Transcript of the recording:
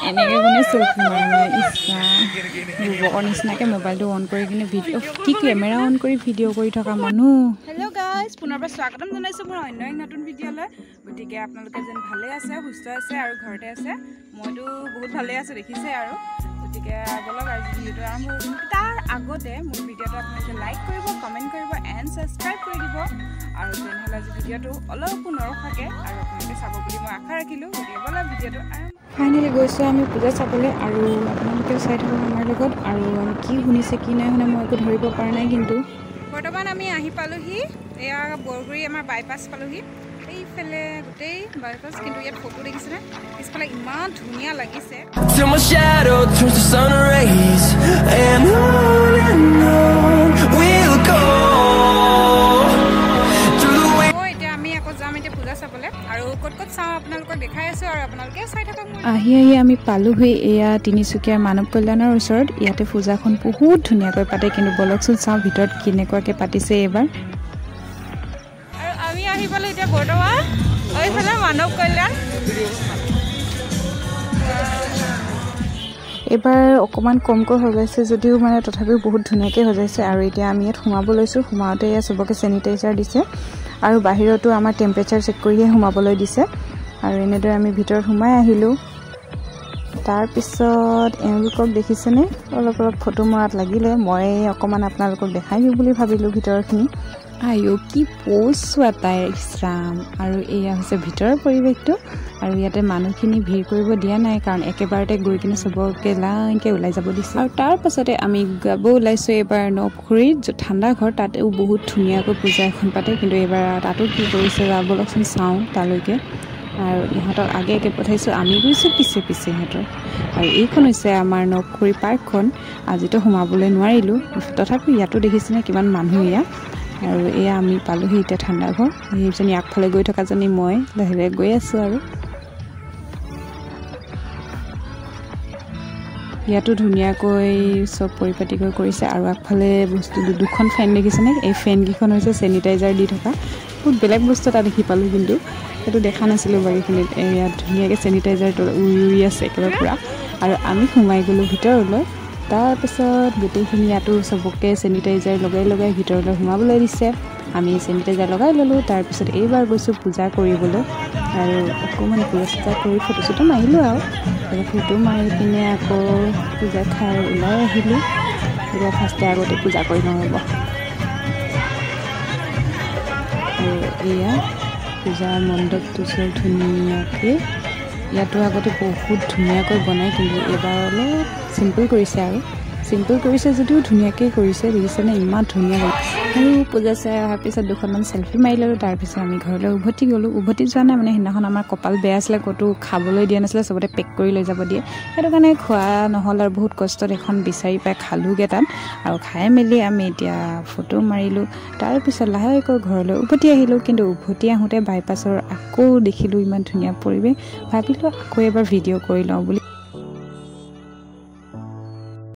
এনেকৈ কোনে চেল্ফি মাৰে ইচ্ছা যুৱকৰ নিচিনাকৈ মোবাইলটো অন কৰি কিনে ভিডিঅ' কি কেমেৰা অন কৰি ভিডিঅ' কৰি থকা মানুহ। হেল্ল' গাইজ, পুনৰবাৰ স্বাগতম জনাইছোঁ মোৰ অন্য এক নতুন ভিডিঅ'লৈ। গতিকে আপোনালোকে যেন ভালে আছে, সুস্থ আছে আৰু ঘৰতে আছে। মইতো বহুত ভালে আছোঁ, দেখিছে আৰু। গতিকে বলক আজি ভিডিঅ'টো আৰম্ভ কৰিম। তাৰ আগতে মোৰ ভিডিঅ'টো আপোনালোকে লাইক কৰিব, কমেণ্ট কৰিব এণ্ড ছাবস্ক্ৰাইব কৰি দিব। আৰু তেনেহ'লে আজি ভিডিঅ'টো অলপো নৰখাকে আৰু আপোনালোকে চাব বুলি মই আশা ৰাখিলোঁ। গতিকে বলক ভিডিঅ'টো ফাইনেলি গৈছোঁ আমি পূজা চাবলৈ, আৰু আপোনালোকেও চাই থাকক আমাৰ লগত। আৰু আমি কি শুনিছে কি নাই শুনা মই একো ধৰিব পৰা নাই, কিন্তু বৰ্তমান আমি আহি পালোহি। এয়া বৰগুৰি আমাৰ বাইপাছ পালোহি। এইফালে গোটেই বাইপাছ, কিন্তু ইয়াত ফটো দেখিছেনে? পিছফালে ইমান ধুনীয়া লাগিছে। আহি আমি পালোহি এয়া তিনিচুকীয়াৰ মানৱ কল্যাণৰ ওচৰত। ইয়াতে পূজাখন বহুত ধুনীয়াকৈ পাতে, কিন্তু বলকচোন চাওঁ ভিতৰত কেনেকুৱাকৈ পাতিছে এইবাৰ। আৰু আমি আহি পালোঁ এতিয়া বৰ্তমান এইফালে মানৱ কল্যাণ। এইবাৰ অকণমান কমকৈ সজাইছে যদিও মানে তথাপিও বহুত ধুনীয়াকৈ সজাইছে। আৰু এতিয়া আমি ইয়াত সোমাব লৈছোঁ। সোমাওঁতে এয়া চবকে চেনিটাইজাৰ দিছে, আৰু বাহিৰতো আমাৰ টেম্পাৰেচাৰ চেক কৰিহে সোমাবলৈ দিছে। আৰু এনেদৰে আমি ভিতৰত সোমাই আহিলোঁ। তাৰপিছত এওঁলোকক দেখিছেনে? অলপ ফটো মৰাত লাগিলে। মই অকণমান আপোনালোকক দেখাই দিওঁ বুলি ভাবিলোঁ ভিতৰখিনি। আইঅ' কি প'জ এটাই ইছৰাম। আৰু এয়া হৈছে ভিতৰৰ পৰিৱেশটো। আৰু ইয়াতে মানুহখিনি ভিৰ কৰিব দিয়া নাই, কাৰণ একেবাৰতে গৈ কিনে চবকে লাইনকৈ ওলাই যাব দিছে। আৰু তাৰপাছতে আমি যাব ওলাইছোঁ এইবাৰ নপুখুৰীত ঠাণ্ডা ঘৰ। তাতেও বহুত ধুনীয়াকৈ পূজা এখন পাতে, কিন্তু এইবাৰ তাতো কি কৰিছে যাবলকচোন চাওঁ তালৈকে। আৰু ইহঁতক আগে পঠাইছোঁ, আমি গৈছোঁ পিছে সিহঁতৰ। আৰু এইখন হৈছে আমাৰ নপুখুৰী পাৰ্কখন। আজিতো সোমাবলৈ নোৱাৰিলোঁ, তথাপিও ইয়াতো দেখিছেনে কিমান মানুহ ইয়াত। আৰু এয়া আমি পালোহি এতিয়া ঠাণ্ডা ঘৰ। সেইজনী আগফালে গৈ থকাজনী মই লাহে গৈ আছোঁ। আৰু ইয়াতো ধুনীয়াকৈ চব পৰিপাটিকৈ কৰিছে। আৰু আগফালে বস্তু দুখন ফেন দেখিছেনে? এই ফেনকেইখন হৈছে চেনিটাইজাৰ দি থকা। বহুত বেলেগ বস্তু এটা দেখি পালোঁ, কিন্তু সেইটো দেখা নাছিলোঁ বাৰীখিনিত। ইয়াত ধুনীয়াকৈ চেনিটাইজাৰটো উৰি আছে একেবাৰে পূৰা। আৰু আমি সোমাই গ'লোঁ ভিতৰলৈ। তাৰপিছত গোটেইখিনি ইয়াতো চবকে চেনিটাইজাৰ লগাই ভিতৰলৈ সোমাবলৈ দিছে। আমি চেনিটাইজাৰ লগাই ল'লোঁ। তাৰপিছত এইবাৰ গৈছোঁ পূজা কৰিবলৈ। আৰু অকণমান পূজা কৰি ফটো চটো মাৰিলোঁ। আৰু ফটো মাৰি পিনে আকৌ পূজা খাই ওলাই আহিলোঁ। এতিয়া ফাৰ্ষ্টে আগতে পূজা কৰি লওঁ ৰ'ব। আৰু এয়া পূজাৰ মণ্ডপটো চব ধুনীয়াকৈ। ইয়াতো আগতে বহুত ধুনীয়াকৈ বনায়, কিন্তু এইবাৰ অলপ চিম্পল কৰিছে। আৰু চিম্পল কৰিছে যদিও ধুনীয়াকৈ কৰিছে, দেখিছেনে? ইমান ধুনীয়া হ'ল। আৰু পূজা চাই অহাৰ পিছত দুখনমান চেল্ফি মাৰি ল'লোঁ। তাৰপিছত আমি ঘৰলৈ উভতি গ'লোঁ। উভতি যোৱা নাই মানে, সেইদিনাখন আমাৰ কপাল বেয়া আছিলে, ক'তো খাবলৈ দিয়া নাছিলে, চবতে পেক কৰি লৈ যাব দিয়ে। সেইটো কাৰণে খোৱা নহ'ল। আৰু বহুত কষ্টত এখন বিচাৰি পাই খালোঁগৈ তাত। আৰু খাই মেলি আমি এতিয়া ফটো মাৰিলোঁ। তাৰপিছত লাহেকৈ ঘৰলৈ উভতি আহিলোঁ। কিন্তু উভতি আহোঁতে বাইপাছৰ আকৌ দেখিলোঁ ইমান ধুনীয়া পৰিৱেশ। ভাবিলোঁ আকৌ এবাৰ ভিডিঅ' কৰি লওঁ বুলি।